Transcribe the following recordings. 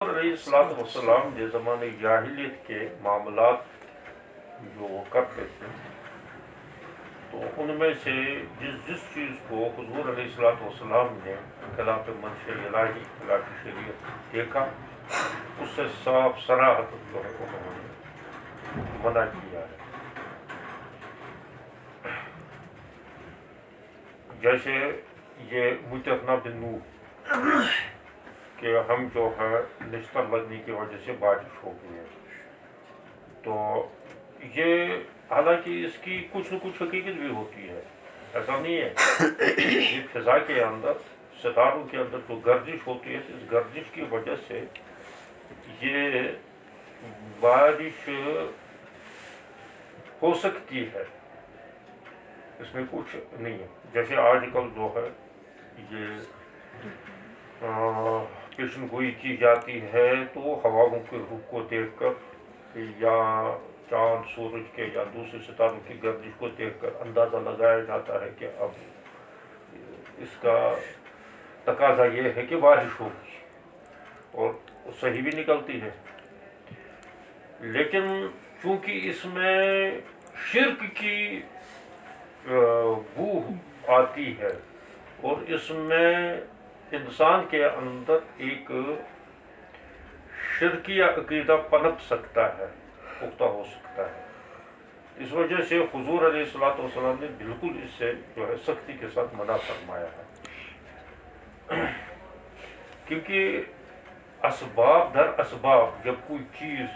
علیہ الصلوۃ والسلام نے زمانے جاہلیت کے معاملات جو وہ کرتے تھے تو ان میں سے جس چیز کو حضور علیہ الصلوۃ والسلام نے خلاف منشا الہی خلاف شریعت دیکھا اس سے صاف صراحت جو ہے انہوں نے منع کیا ہے. جیسے یہ متحنہ بن نوح کہ ہم جو ہے نشتر لگنے کی وجہ سے بارش ہو گئی ہے، تو یہ حالانکہ اس کی کچھ نہ کچھ حقیقت بھی ہوتی ہے، ایسا نہیں ہے. یہ فضا کے اندر ستاروں کے اندر جو گردش ہوتی ہے اس گردش کی وجہ سے یہ بارش ہو سکتی ہے، اس میں کچھ نہیں ہے. جیسے آج کل جو ہے یہ پیشن گوئی کی جاتی ہے تو ہواؤں کے رخ کو دیکھ کر یا چاند سورج کے یا دوسرے ستاروں کی گردش کو دیکھ کر اندازہ لگایا جاتا ہے کہ اب اس کا تقاضا یہ ہے کہ بارش ہوگی، اور صحیح بھی نکلتی ہے. لیکن چونکہ اس میں شرک کی بو آتی ہے اور اس میں انسان کے اندر ایک شرکیہ عقیدہ پنپ سکتا ہے، پختہ ہو سکتا ہے، اس وجہ سے حضور علیہ الصلوۃ والسلام نے بالکل اس سے جو ہے سختی کے ساتھ منع فرمایا ہے. کیونکہ اسباب در اسباب جب کوئی چیز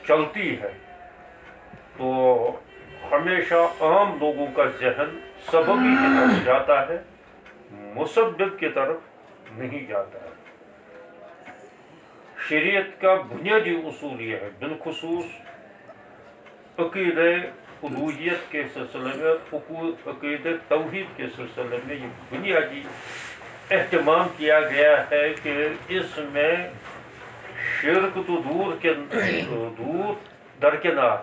چلتی ہے تو ہمیشہ عام لوگوں کا ذہن سببی کی طرف جاتا ہے، مسبب کی طرف نہیں جاتا ہے. شریعت کا بنیادی اصول یہ ہے، بالخصوص عقیدہ الوہیت کے سلسلے میں، عقیدہ توحید کے سلسلے میں یہ بنیادی اہتمام کیا گیا ہے کہ اس میں شرک تو دور درکنار،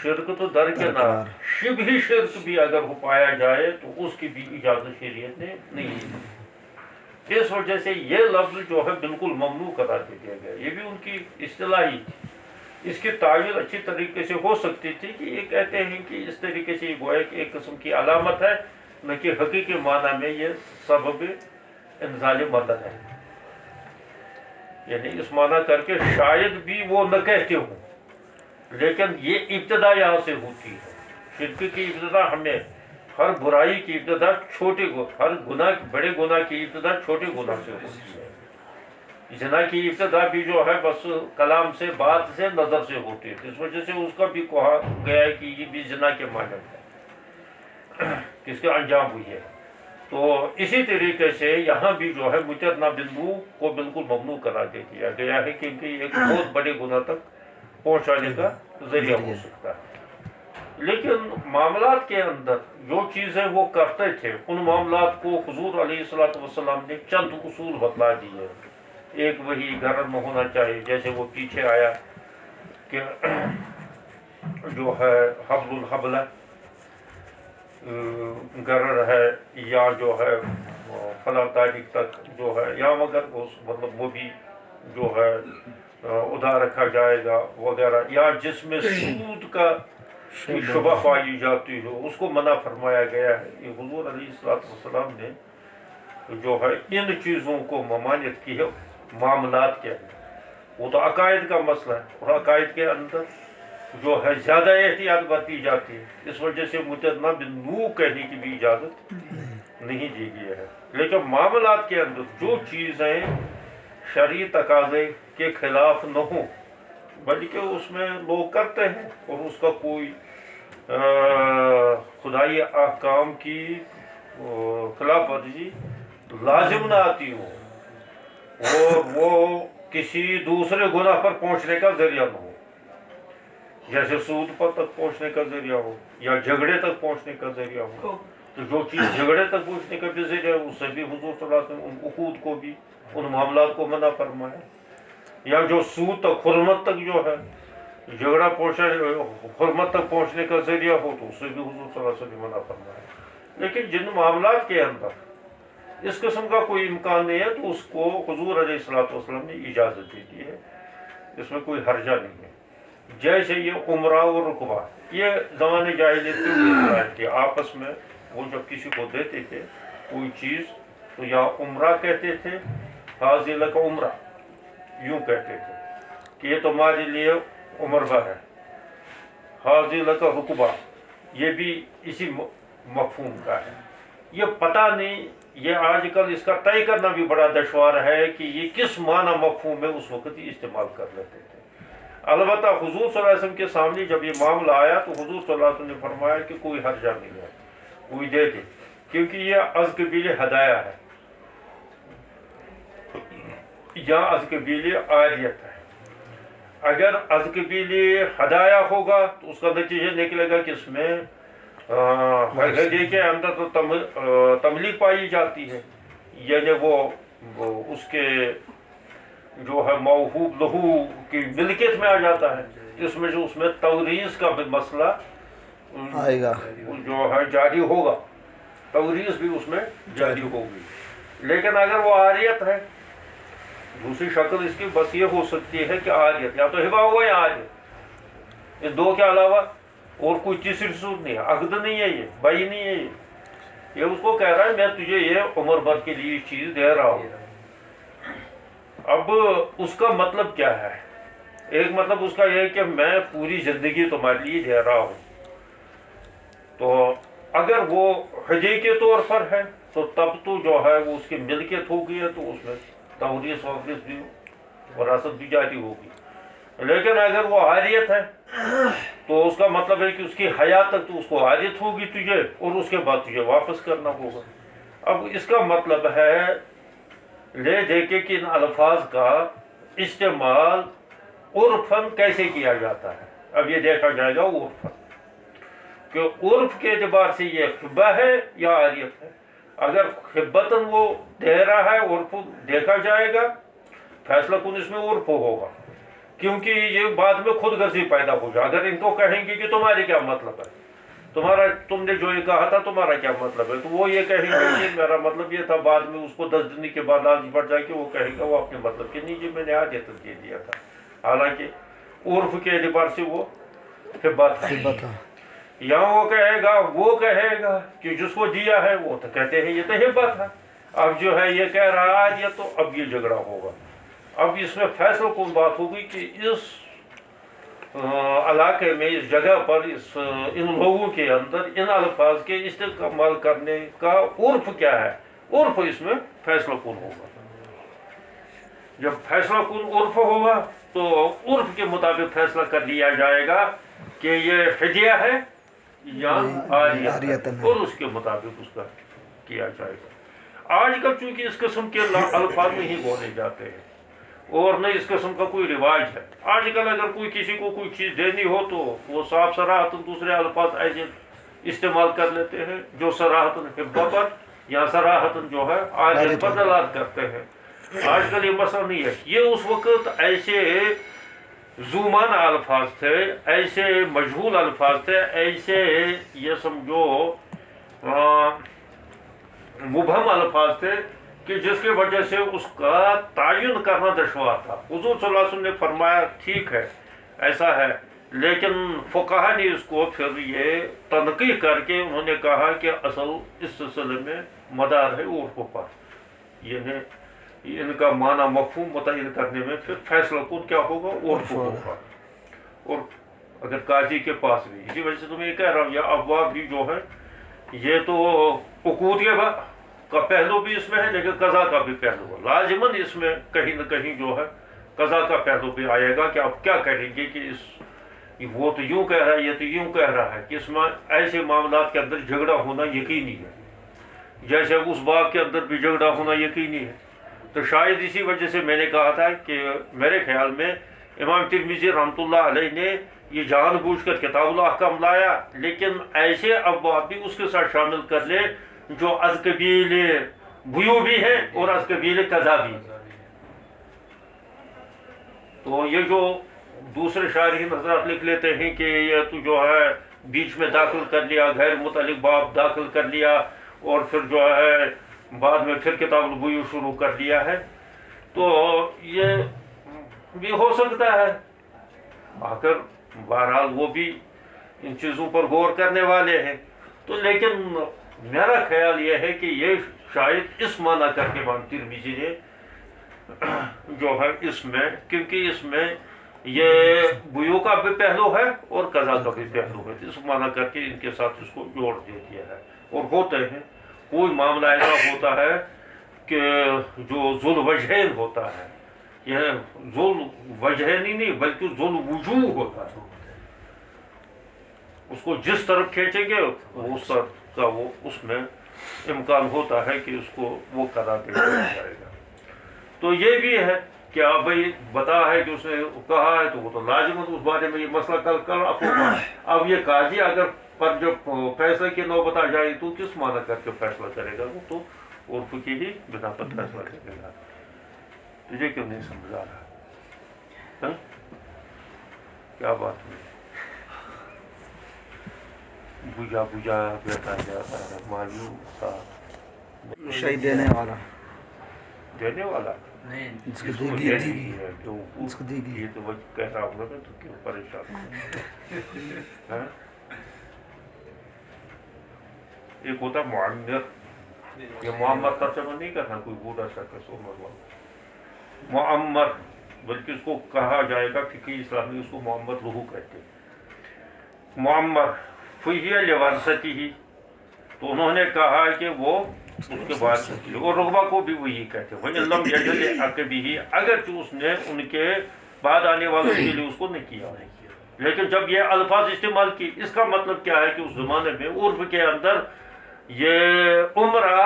شرک تو درکنار، شبہ شرک بھی اگر ہو پایا جائے تو اس کی بھی اجازت شریعت نے نہیں دی. اس وجہ سے یہ لفظ جو ہے بالکل ممنوع قرار دے دیا گیا. یہ بھی ان کی اصطلاحی تھی. اس کی تعویل اچھی طریقے سے ہو سکتی تھی کہ یہ کہتے ہیں کہ اس طریقے سے یہ گویا کہ ایک قسم کی علامت ہے، نہ کہ حقیقی معنی میں یہ سبب انزال مدد ہے، یعنی اس معنی کر کے شاید بھی وہ نہ کہتے ہوں، لیکن یہ ابتدا یہاں سے ہوتی ہے. شرک کی ابتدا ہمیں ہر برائی کی ابتدا ہر گناہ بڑے گناہ کی ابتدا چھوٹے گناہ سے ہوتی ہے. زنا کی ابتدا بھی جو ہے بس کلام سے، بات سے، نظر سے ہوتی ہے. اس وجہ سے اس کا بھی کہا گیا ہے کہ یہ بھی زنا کے مانند ہے، کس کا انجام ہوئی ہے. تو اسی طریقے سے یہاں بھی جو ہے متحنہ بن نوح کو بالکل ممنوع قرار دے دیا گیا ہے، کیونکہ یہ ایک بہت بڑے گناہ تک پہنچانے کا ذریعہ ہو سکتا ہے. لیکن معاملات کے اندر جو چیزیں وہ کرتے تھے ان معاملات کو حضور علیہ الصلوۃ والسلام نے چند اصول بتلا دیے. ایک وہی گرر میں ہونا چاہیے، جیسے وہ پیچھے آیا کہ جو ہے حبل الحبلہ گرر ہے، یا جو ہے فلاں تاریخ تک جو ہے، یا مگر مطلب وہ بھی جو ہے ادھار رکھا جائے گا وغیرہ، یا جس میں سود کا شبہ پائی جاتی ہو اس کو منع فرمایا گیا ہے. یہ حضور علیہ الصلوۃ والسلام نے جو ہے ان چیزوں کو ممانعت کی ہے معاملات کے اندر. وہ تو عقائد کا مسئلہ ہے، اور عقائد کے اندر جو ہے زیادہ احتیاط برتی جاتی ہے. اس وجہ سے متحنہ بن نوح کہنے کی بھی اجازت نہیں دی گئی ہے. لیکن معاملات کے اندر جو چیزیں شرعی تقاضے کے خلاف نہ ہوں بلکہ اس میں لوگ کرتے ہیں اور اس کا کوئی خدائی احکام کی خلاف ورزی لازم نہ آتی ہو، اور وہ کسی دوسرے گناہ پر پہنچنے کا ذریعہ نہ ہو، جیسے سود پر تک پہنچنے کا ذریعہ ہو یا جھگڑے تک پہنچنے کا ذریعہ ہو. تو جو چیز جھگڑے تک پہنچنے کا بھی ذریعہ ہے اس سے بھی حضور صلی اللہ علیہ وسلم ان عقود کو بھی، ان معاملات کو منع فرمایا. یا جو سود تک، حرمت تک جو ہے جھگڑا حرمت تک پہنچنے کا ذریعہ ہو تو اس سے بھی حضور صلی اللہ علیہ وسلم منع فرمایا. لیکن جن معاملات کے اندر اس قسم کا کوئی امکان نہیں ہے تو اس کو حضور علیہ الصلوۃ والسلام نے اجازت دے دی ہے، اس میں کوئی حرجہ نہیں ہے۔ جیسے یہ عمرہ اور رقبہ، یہ زمانے جاہلیت کے روایت تھی آپس میں، وہ جب کسی کو دیتے تھے کوئی چیز تو یا عمرہ کہتے تھے، حاضر لک عمرہ، یوں کہتے تھے کہ یہ تمہارے لیے عمر بھر ہے، حاضر لک رقبہ، یہ بھی اسی مفہوم کا ہے۔ یہ پتہ نہیں، یہ آج کل اس کا طے کرنا بھی بڑا دشوار ہے کہ یہ کس معنی مفہوم میں اس وقت ہی استعمال کر لیتے تھے۔ البتہ حضور صلی اللہ علیہ وسلم کے سامنے جب یہ معاملہ آیا تو حضور صلی اللہ علیہ وسلم نے فرمایا کہ کوئی حرجہ نہیں ہے، کوئی دے دے، کیونکہ یہ از قبیل ہدایہ ہے یا از قبیل عاریت ہے۔ اگر از قبیل ہدایہ ہوگا تو اس کا نتیجہ نکلے گا کہ اس میں ہدیے کے اندر تو تملیغ پائی جاتی ہے، یعنی وہ اس کے جو ہے موہوب لہو کی ملکیت میں آ جاتا ہے، اس میں جو اس میں توریث کا بھی مسئلہ آئے گا، جو ہے جاری ہوگا، توریث بھی اس میں جاری ہوگی۔ لیکن اگر وہ عاریت ہے، دوسری شکل اس کی بس یہ ہو سکتی ہے کہ عاریت، یا تو ہبہ ہوگا یا عاریت، ان دو کے علاوہ اور کوئی تیسری صورت نہیں ہے، عقد نہیں ہے، یہ بھائی نہیں ہے، یہ اس کو کہہ رہا ہے میں تجھے یہ عمر بھر کے لیے چیز دے رہا ہوں۔ اب اس کا مطلب کیا ہے؟ ایک مطلب اس کا یہ ہے کہ میں پوری زندگی تمہارے لیے دے رہا ہوں، تو اگر وہ ہدیے کے طور پر ہے تو تب تو جو ہے وہ اس کی ملکیت ہو گئی ہے، تو اس میں توریث وارث بھی وراثت بھی جاری ہوگی۔ لیکن اگر وہ عاریت ہے تو اس کا مطلب ہے کہ اس کی حیات تک تو اس کو عاریت ہوگی تجھے، اور اس کے بعد تجھے واپس کرنا ہوگا۔ اب اس کا مطلب ہے لے دے کے کہ ان الفاظ کا استعمال عرفاً کیسے کیا جاتا ہے۔ اب یہ دیکھا جائے گا عرفاً کہ عرف کے اعتبار سے یہ خبہ ہے یا عاریت ہے۔ اگر خبتاً وہ دے رہا ہے، عرف دیکھا جائے گا، فیصلہ کن اس میں عرف ہوگا، کیونکہ یہ بعد میں خود غرضی پیدا ہو جائے۔ اگر ان کو کہیں گے کہ تمہارے کیا مطلب ہے، تم نے جو یہ کہا تھا تمہارا کیا مطلب ہے، تو وہ یہ کہیں گے کہ میرا مطلب یہ تھا، بعد میں اس کو 10 دن کے بعد لازم پڑ جائے کہ وہ کہے گا وہ اپنے مطلب کے نہیں جی میں نے عادیت دے دیا تھا، حالانکہ عرف کے اعتبار سے وہ خبت ہے۔ یہاں وہ کہے گا کہ جس کو دیا ہے وہ تو کہتے ہیں یہ تو ہبت ہے، اب جو ہے یہ کہہ رہا ہے عادیت، تو اب یہ جھگڑا ہوگا۔ اب اس میں فیصلہ کن بات ہوگی کہ اس علاقے میں، اس جگہ پر، ان لوگوں کے اندر ان الفاظ کے استعمال کرنے کا عرف کیا ہے، عرف اس میں فیصلہ کن ہوگا۔ جب فیصلہ کن عرف ہوگا تو عرف کے مطابق فیصلہ کر لیا جائے گا کہ یہ ہدیہ ہے یا عاریت ہے، اور اس کے مطابق اس کا کیا جائے گا۔ آج کل چونکہ اس قسم کے الفاظ نہیں بولے جاتے ہیں اور نہ اس قسم کا کوئی رواج ہے، آج کل اگر کوئی کسی کو کوئی چیز دینی ہو تو وہ صاف صراحتاً دوسرے الفاظ ایسے استعمال کر لیتے ہیں جو صراحتاً حبہ پر یا صراحتاً جو ہے عاریت پر دلالت کرتے ہیں۔ آج کل یہ مسئلہ نہیں ہے، یہ اس وقت ایسے ذو معنی الفاظ تھے، ایسے مجہول الفاظ تھے، ایسے یہ سمجھو مبہم الفاظ تھے کہ جس کی وجہ سے اس کا تعین کرنا دشوار تھا۔ حضور صلی اللہ علیہ وسلم نے فرمایا ٹھیک ہے ایسا ہے، لیکن فقہا نے اس کو پھر یہ تنقیح کر کے انہوں نے کہا کہ اصل اس سلسلے میں مدار ہے عرف پر، یعنی ان کا معنی مفہوم متعین کرنے میں پھر فیصلہ کن کیا ہوگا، عرف ہوگا۔ اور اگر قاضی کے پاس بھی، اسی وجہ سے تمہیں یہ کہہ رہا ہوں، یہ ابواب بھی جو ہے یہ تو عقود کے کا پہلو بھی اس میں ہے، لیکن قضا کا بھی پہلو ہے، لازماً اس میں کہیں نہ کہیں جو ہے قضا کا پہلو بھی آئے گا کہ آپ کیا کہیں گے کہ وہ تو یوں کہہ رہا ہے، یہ تو یوں کہہ رہا ہے، کہ اس میں ایسے معاملات کے اندر جھگڑا ہونا یقینی ہے، جیسے اس باب کے اندر بھی جھگڑا ہونا یقینی ہے۔ تو شاید اسی وجہ سے میں نے کہا تھا کہ میرے خیال میں امام ترمذی رحمۃ اللہ علیہ نے یہ جان بوجھ کر کتاب الاحکام لایا، لیکن ایسے ابواب بھی اس کے ساتھ شامل کر لے جو از قبیل بیوع بھی ہیں اور از قبیل قضا بھی۔ تو یہ جو دوسرے شارحین حضرات لکھ لیتے ہیں کہ یہ تو جو ہے بیچ میں داخل کر لیا، غیر متعلق باب داخل کر لیا، اور پھر جو ہے بعد میں پھر کتاب البیوع شروع کر لیا ہے. تو یہ بھی ہو سکتا ہے. آخر بہرحال وہ بھی ان چیزوں پر غور کرنے والے ہیں. تو لیکن میرا خیال یہ ہے کہ یہ شاید اس معنی کر کے امام ترمذی نے جو ہے اس میں، کیونکہ اس میں یہ بیوع کا بھی پہلو ہے اور قضا کا بھی پہلو ہے، اس معنی کر کے ان کے ساتھ اس کو جوڑ دے دیا ہے. اور ہوتے ہیں کوئی معاملہ ایسا ہوتا ہے کہ جو ذو الوجہین ہوتا ہے، یہ ذو الوجہین ہی نہیں بلکہ ذو الوجوہ ہوتا ہے. اس کو جس طرف کھینچیں گے اس طرف کا وہ اس میں امکان ہوتا ہے کہ اس کو وہ قرار دے دیا جائے گا. تو یہ بھی ہے کہ آپ بھائی بتا ہے کہ اس نے کہا ہے تو وہ تو لازم ہے اس بارے میں یہ مسئلہ کل ہوگا. اب یہ قاضی اگر پر جب فیصلے کی نوبت آ جائے تو کس معنی کر کے فیصلہ کرے گا؟ وہ تو عرف کی ہی بنا پر فیصلہ کرے گا. تجھے کیوں نہیں سمجھ آ رہا؟ کیا بات ہوئی؟ بجا بجا بیٹا جاتا ہے مایوس سا شہی دینے والا، دینے والا اس کو اس کو دے دے دی دی ہے کیوں اس کو دے دی. یہ تو وہ کہہ رہا ہوں نا تو کیوں پریشان ہاں؟ ایک ہوتا معمر، یہ معمر ترجمہ نہیں کرنا کوئی بوڑھا شخص عمر والا، معمر بلکہ اس کو کہا جائے گا فقہ اسلام میں اس کو معمر لہو کہتے ہیں. معمر فیہ لورثتہ ہی، تو انہوں نے کہا کہ وہ اس کے بعد اور رغبہ کو بھی وہی کہتے ہیں. وَإِن لَمْ يَجْلِ عَقِبِهِ، اگرچہ اس نے ان کے بعد آنے والوں کے لیے اس کو نہیں کیا. لیکن جب یہ الفاظ استعمال کی اس کا مطلب کیا ہے کہ اس زمانے میں عرف کے اندر یہ عمرہ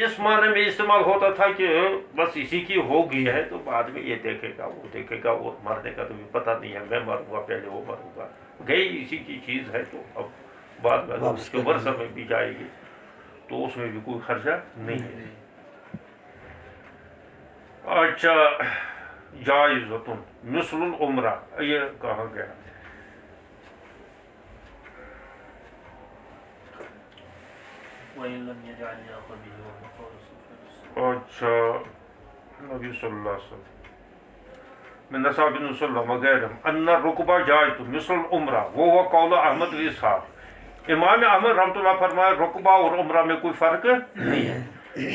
اس معنی میں استعمال ہوتا تھا کہ بس اسی کی ہو گئی ہے تو بعد میں یہ دیکھے گا وہ دیکھے گا، اور مرنے کا تو بھی پتہ نہیں ہے، میں مروں گا پہلے وہ مروں گا، گئی اسی کی چیز ہے تو اب بعد میں اگر اس کے ورثہ میں بھی جائے گی تو اس میں بھی کوئی خرچہ نہیں ہے. اچھا، جائزۃ مثل العمرہ یہ کہا گیا. اچھا، نبی صلی اللہ علیہ وسلم من نصاب بن وسلم وغیرہ ان الرکبہ جائز مثل العمرہ وہ قول احمد و اسحاق. امام احمد رحمۃ اللہ فرمایا رقبہ اور عمرہ میں کوئی فرق نہیں ہے.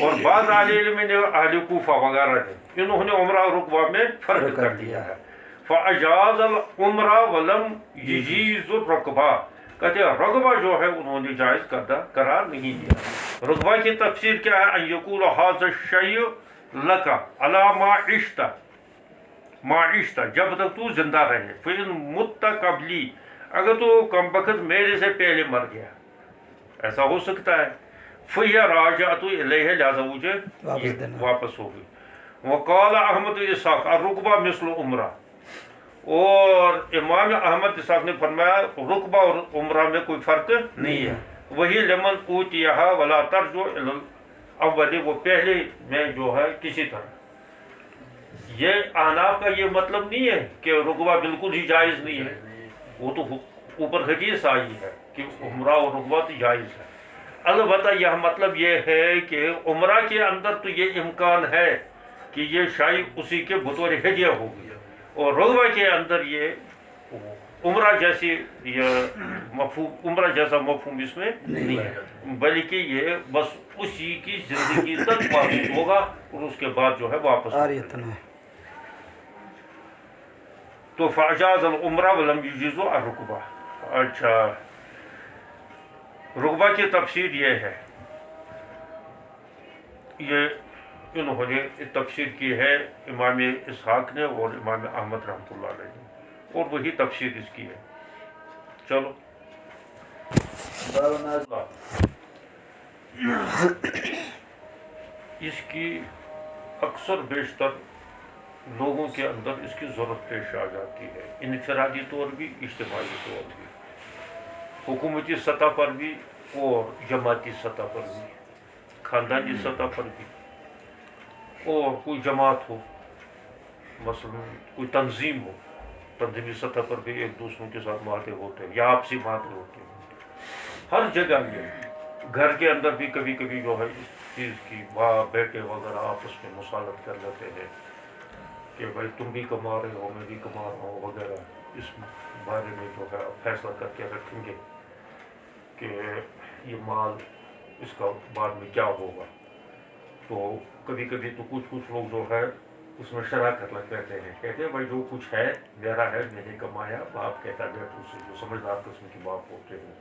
اور بعض اہل علم نے اہل کوفہ وغیرہ نے انہوں نے عمرہ اور رقبہ میں فرق کر دیا ہے. فاجاز العمرہ ولم یجیز الرقبہ، کہتے ہیں رقبہ جو ہے انہوں نے جائز قرار نہیں دیا. رقبہ کی تفسیر کیا ہے؟ ان یقول ھذا الشیء لک علی ما عشت، ما عشت جب تک تو زندہ رہے، فإن مت قبلی اگر تو کم وقت میرے سے پہلے مر گیا، ایسا ہو سکتا ہے. فہی راجعۃ الیہ، لہذا مجھے واپس ہوگی. وقال احمد اسحاق الرکبہ مثل عمرہ، اور امام احمد اسحاق نے فرمایا رکبہ اور عمرہ میں کوئی فرق نہیں ہے. وہی لمن اوتیہا ولا ترجع الی الاول، وہ پہلے میں جو ہے کسی طرح. یہ احناف کا یہ مطلب نہیں ہے کہ رکبہ بالکل ہی جائز نہیں ہے، وہ تو اوپر حدیث آئی ہے کہ عمرہ اور رکبہ تو جائز ہے. البتہ یہ مطلب یہ ہے کہ عمرہ کے اندر تو یہ امکان ہے کہ یہ شاید اسی کے بطور ہدیہ ہوگی، اور رکبہ کے اندر یہ عمرہ جیسی یہ مفہوم، عمرہ جیسا مفہوم اس میں نہیں ہے، بلکہ یہ بس اسی کی زندگی تک واپس ہوگا اور اس کے بعد جو ہے واپس ہوگا. تو فاجاز العمرہ ولم یجیز الرکبہ. اچھا، رکبہ کی تفسیر یہ ہے، یہ انہوں نے تفسیر کی ہے امام اسحاق نے اور امام احمد رحمۃ اللہ علیہ نے، اور وہی تفسیر اس کی ہے. چلو، اس کی اکثر بیشتر لوگوں کے اندر اس کی ضرورت پیش آ جاتی ہے، انفرادی طور بھی، اجتماعی طور بھی، حکومتی سطح پر بھی اور جماعتی سطح پر بھی، خاندانی سطح پر بھی. اور کوئی جماعت ہو، مثلا کوئی تنظیم ہو، تنظیمی سطح پر بھی ایک دوسروں کے ساتھ معاہدے ہوتے ہیں یا آپسی معاہدے ہوتے ہیں. ہر جگہ یہ گھر کے اندر بھی کبھی کبھی جو ہے چیز کی باپ بیٹے وغیرہ آپس میں مصالحت کر لیتے ہیں کہ بھائی تم بھی کما رہے ہو میں بھی کما رہا ہوں وغیرہ، اس بارے میں جو ہے فیصلہ کر کے رکھیں گے کہ یہ مال اس کا بعد میں کیا ہوگا. تو کبھی کبھی تو کچھ لوگ جو ہے اس میں شراکت لگ کہتے ہیں بھائی جو کچھ ہے میرا ہے میں نے کمایا. باپ کہتا ہے بیٹھو سے جو سمجھدار قسم کی باپ ہوتے ہیں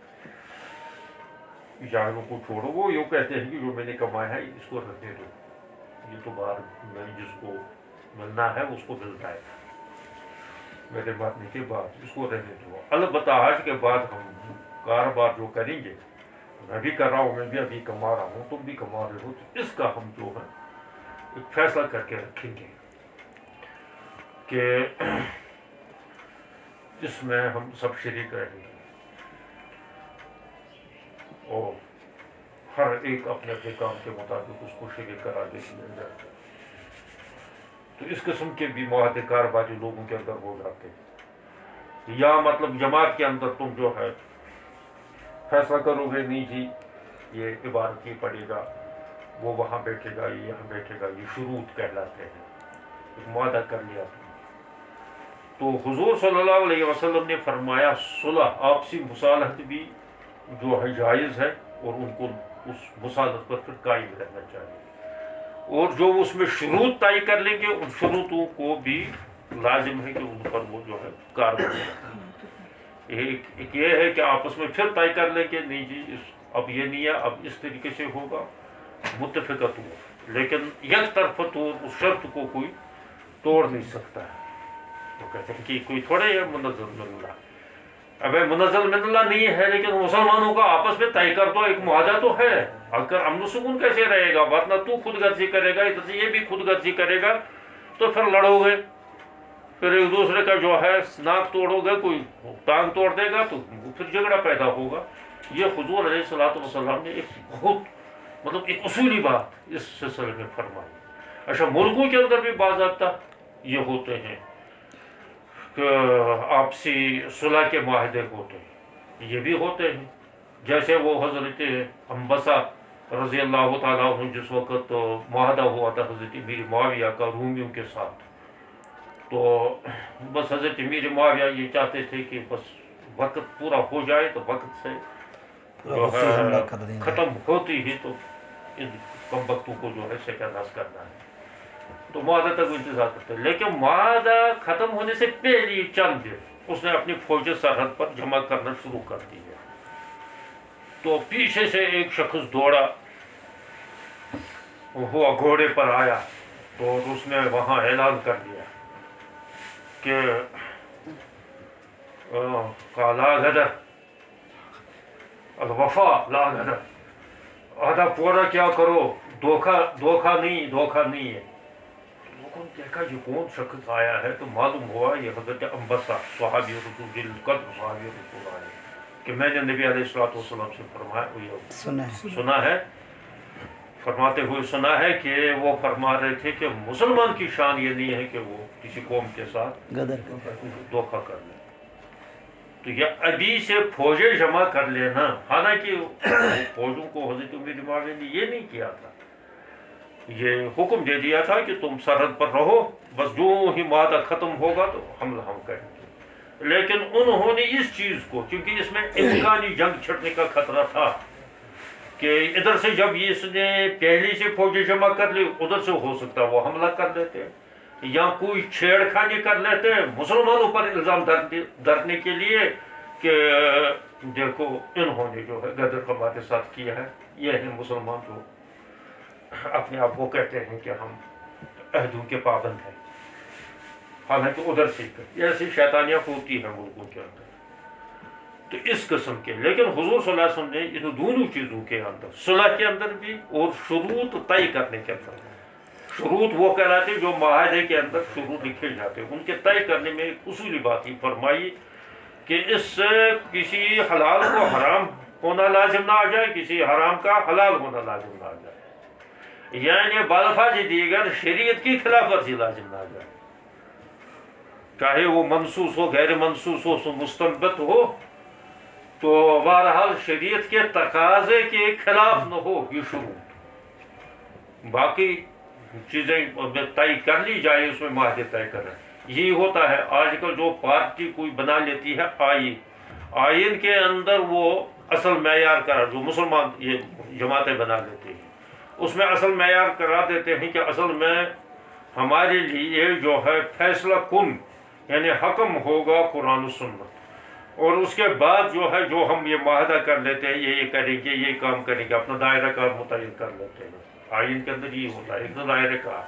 جانوں کو چھوڑو، وہ یوں کہتے ہیں کہ جو میں نے کمایا ہے اس کو رکھنے دو، یہ تو باہر میں جس کو ملنا ہے اس کو ملتا ہے میرے مرنے کے بعد، اس کو رہنے دو. البتہ آج کے بعد ہم کاروبار جو کریں گے، میں بھی کر رہا ہوں، میں بھی ابھی کما رہا ہوں، تم بھی کما رہے ہو، تو اس کا ہم جو ہے ایک فیصلہ کر کے رکھیں گے کہ اس میں ہم سب شریک رہیں گے اور ہر ایک اپنے اپنے کام کے مطابق اس کو شریک کرا دے دیا جائے. تو اس قسم کے بھی معاہدے کاروباری لوگوں کے اندر ہو جاتے ہیں. یا مطلب جماعت کے اندر تم جو ہے فیصلہ کرو گے نہیں جی یہ عبارت یہ پڑے گا، وہ وہاں بیٹھے گا، یہ یہاں بیٹھے گا، یہ شروط کہلاتے ہیں. ایک معاہدہ کر لیا تم. تو حضور صلی اللہ علیہ وسلم نے فرمایا صلح آپسی مصالحت بھی جو ہے جائز ہے اور ان کو اس مصالحت پر پھر قائم رہنا چاہیے. اور جو اس میں شروط طے کر لیں گے ان شروطوں کو بھی لازم ہے کہ ان پر وہ جو ہے کارروائی. ایک یہ ہے کہ آپس میں پھر طے کر لیں کہ نہیں جی اب یہ نہیں ہے، اب اس طریقے سے ہوگا، متفقہ طور. لیکن یک طرف طور اس شرط کو کوئی توڑ نہیں سکتا ہے. وہ کہتے ہیں کہ کوئی تھوڑے ہے منزل من اللہ. اب منزل من اللہ نہیں ہے لیکن مسلمانوں کا آپس میں طے کر تو ایک معاہدہ تو ہے. اگر امن و سکون کیسے رہے گا؟ ورنہ تو خود غرضی کرے گا، ادھر سے یہ بھی خود غرضی کرے گا تو پھر لڑو گے، پھر ایک دوسرے کا جو ہے ناک توڑو گے، کوئی ٹانگ توڑ دے گا تو پھر جھگڑا پیدا ہوگا. یہ حضور علیہ الصلوۃ والسلام نے ایک بہت مطلب ایک اصولی بات اس سلسلے میں فرمائی. اچھا ملکوں کے اندر بھی باضابطہ یہ ہوتے ہیں کہ آپسی صلح کے معاہدے ہوتے ہیں، یہ بھی ہوتے ہیں. جیسے وہ حضرت انبسا رضی اللہ تعالیٰ عنہ جس وقت معاہدہ ہوا تھا حضرت امیر معاویہ کا رومیوں کے ساتھ، تو بس حضرت امیر معاویہ یہ چاہتے تھے کہ بس وقت پورا ہو جائے تو وقت سے جو ہے ختم ہوتی ہی تو ان کم وقتوں کو جو ہے ستیہ ناش کرنا ہے. تو معاہدہ تک انتظار کرتے، لیکن معاہدہ ختم ہونے سے پہلی چند دن اس نے اپنی فوجیں سرحد پر جمع کرنا شروع کر دی ہے. تو پیچھے سے ایک شخص دوڑا، وہ گھوڑے پر آیا تو اس نے وہاں اعلان کر دیا کہ لا غدر الوفا لا غدر، آدھا پورا کیا کرو، دھوکہ نہیں ہے. لوگوں نے دیکھا یہ کون شخص آیا ہے تو معلوم ہوا یہ حضرت انبسا صحابی رسول القدر صحابی رسول آئے کہ میں نے نبی علیہ الصلوۃ والسلام سے فرمایا سنا ہے، فرماتے ہوئے سنا ہے کہ وہ فرما رہے تھے کہ مسلمان کی شان یہ نہیں ہے کہ وہ کسی قوم کے ساتھ دھوکہ کر لے. تو یہ ابھی سے فوجیں جمع کر لینا، حالانکہ فوجوں کو حضرت امیر معاویہ نے یہ نہیں کیا تھا، یہ حکم دے دیا تھا کہ تم سرحد پر رہو، بس جو ہی معاہدہ ختم ہوگا تو حملہ ہم کریں گے. لیکن انہوں نے اس چیز کو، کیونکہ اس میں امکانی جنگ چھڑنے کا خطرہ تھا کہ ادھر سے جب اس نے پہلی سے فوجیں جمع کر لی ادھر سے ہو سکتا وہ حملہ کر دیتے یا کوئی چھیڑ خانی کر لیتے مسلمانوں پر الزام دھرنے کے لیے کہ دیکھو انہوں نے جو ہے غدر ہمارے ساتھ کیا ہے. یہ ہے مسلمان جو اپنے آپ کو کہتے ہیں کہ ہم عہدوں کے پابند ہیں، حالانکہ ادھر سے ایسی شیطانیاں ہوتی ہیں ملکوں کے اندر. تو اس قسم کے، لیکن حضور صلی اللہ علیہ وسلم نے ان دونوں چیزوں کے اندر، صلح کے اندر بھی اور شروط طے کرنے کے اندر، شروط وہ کہلاتے جو معاہدے کے اندر شروط لکھے جاتے ہیں، ان کے طے کرنے میں ایک اصولی بات ہی فرمائی کہ اس سے کسی حلال کو حرام ہونا لازم نہ آ جائے، کسی حرام کا حلال ہونا لازم نہ آ جائے، یعنی بالفاظ دیگر شریعت کی خلاف ورزی لازم نہ آ جائے، چاہے وہ منصوص ہو غیر منصوص ہو مستنبت ہو، تو بہرحال شریعت کے تقاضے کے خلاف نہ ہو یہ شروط. باقی چیزیں طے کر لی جائے اس میں معاہدے طے کریں. یہی ہوتا ہے آج کل جو پارٹی کوئی بنا لیتی ہے آئین کے اندر وہ اصل معیار کرا جو مسلمان یہ جماعتیں بنا لیتے ہیں اس میں اصل معیار کرا دیتے ہیں کہ اصل میں ہمارے لیے جو ہے فیصلہ کن یعنی حکم ہوگا قرآن و سنت، اور اس کے بعد جو ہے جو ہم یہ معاہدہ کر لیتے ہیں یہ کریں گے یہ کام کریں گے اپنا دائرہ کار متعین کر لیتے ہیں. آئین کے اندر یہ ہوتا ہے ایک دائرے کا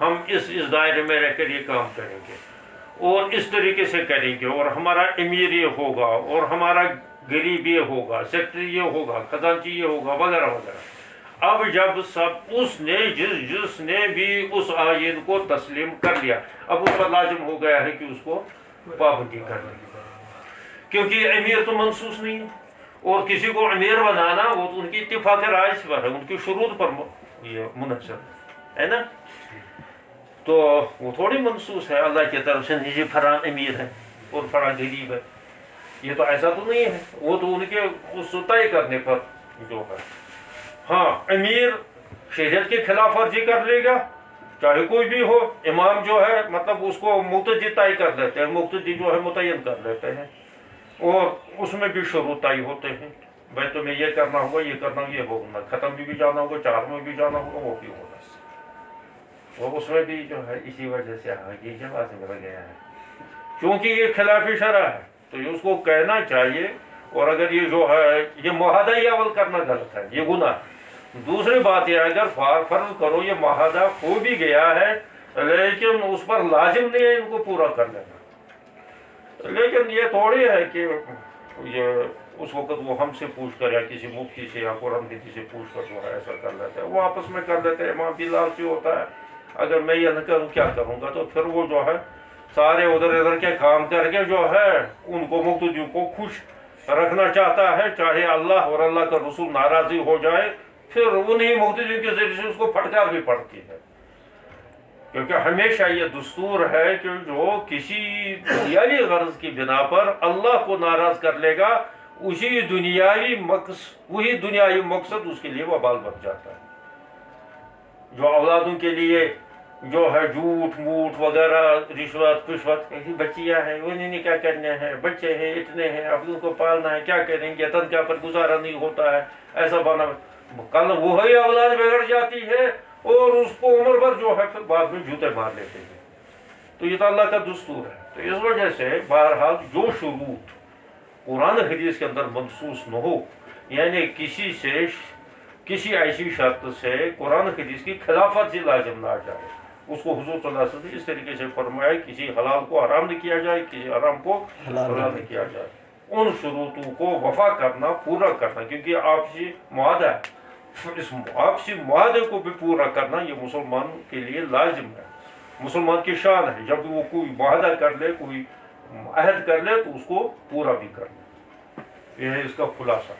ہم اس دائرے میں رہ کر یہ کام کریں گے اور اس طریقے سے کریں گے اور ہمارا امیر یہ ہوگا اور ہمارا غریب یہ ہوگا سیکٹری یہ ہوگا خزانچی یہ ہوگا وغیرہ وغیرہ. اب جب سب اس نے جس نے بھی اس آئین کو تسلیم کر لیا اب اس پر لازم ہو گیا ہے کہ اس کو پابندی کرنی، کیونکہ امیر تو منصوص نہیں ہے اور کسی کو امیر بنانا وہ تو ان کی اتفاق رائے پر ہے ان کی شروط پر یہ منحصر ہے نا، تو وہ تھوڑی منصوص ہے اللہ کی طرف سے نجی فلاں امیر ہے اور فلاں غریب ہے. یہ تو ایسا تو نہیں ہے، وہ تو ان کے اس طے کرنے پر جو ہے. ہاں امیر شریعت کے خلاف ورزی کر لے گا چاہے کوئی بھی ہو، امام جو ہے مطلب اس کو مقتدی طے کر لیتے ہیں، مقتدی جو ہے متعین کر لیتے ہیں اور اس میں بھی شروط طے ہوتے ہیں بھائی تمہیں یہ کرنا ہوگا یہ کرنا ہوگا یہ ہوگا ختم بھی جانا ہوگا 4 میں بھی جانا ہوگا وہ بھی ہوگا. وہ اس میں بھی جو ہے اسی وجہ سے آگے جماعت میں رہ گیا ہے کیونکہ یہ خلاف شرع ہے تو یہ اس کو کہنا چاہیے. اور اگر یہ جو ہے یہ معاہدہ ہی اول کرنا غلط ہے یہ گناہ. دوسری بات یہ اگر فرض کرو یہ معاہدہ ہو بھی گیا ہے لیکن اس پر لازم نہیں ہے ان کو پورا کر لینا. لیکن یہ تھوڑی ہے کہ یہ اس وقت وہ ہم سے پوچھ کر یا کسی مفتی سے یا قرآن حدیث سے پوچھ کر جو ہے ایسا کر لیتے ہیں وہ آپس میں کر لیتے ہیں. امام بھی لالچی ہوتا ہے اگر میں یہ نہ کروں کیا کروں گا تو پھر وہ جو ہے سارے ادھر کے کام کر کے جو ہے ان کو مقتدیوں کو خوش رکھنا چاہتا ہے چاہے اللہ اور اللہ کا رسول ناراضی ہو جائے پھر انہی مقتدیوں کے ذریعے سے اس کو پھٹکار بھی پڑتی ہے. کیونکہ ہمیشہ یہ دستور ہے کہ جو کسی دنیاوی غرض کی بنا پر اللہ کو ناراض کر لے گا وہی دنیاوی مقصد اس کے لیے وبال بن جاتا ہے. جو اولادوں کے لیے جو ہے جھوٹ موٹ وغیرہ رشوت پشوت بچیاں ہیں انہیں کیا کرنے ہیں بچے ہیں اتنے ہیں اب ان کو پالنا ہے کیا کریں گے تنخواہ پر گزارا نہیں ہوتا ہے ایسا بنا کل وہی اولاد بگڑ جاتی ہے اور اس کو عمر بھر جو ہے پھر بعد میں جوتے مار لیتے ہیں. تو یہ تو اللہ کا دستور ہے. تو اس وجہ سے بہرحال جو شروط قرآن حدیث کے اندر منصوص نہ ہو یعنی کسی ایسی شرط سے قرآن حدیث کی خلافت سے لازم نہ جائے اس کو حضور صلی اللہ علیہ وسلم اس طریقے سے فرمایا کسی حلال کو حرام نہ کیا جائے کسی حرام کو حلال نہ کیا جائے. ان شروطوں کو وفا کرنا پورا کرنا کیونکہ آپسی معاہدہ ہے اس آپسی معاہدے کو بھی پورا کرنا یہ مسلمان کے لیے لازم ہے. مسلمان کی شان ہے جب وہ کوئی معاہدہ کر لے کوئی عہد کر لے تو اس کو پورا بھی کرنا. یہ ہے اس کا خلاصہ.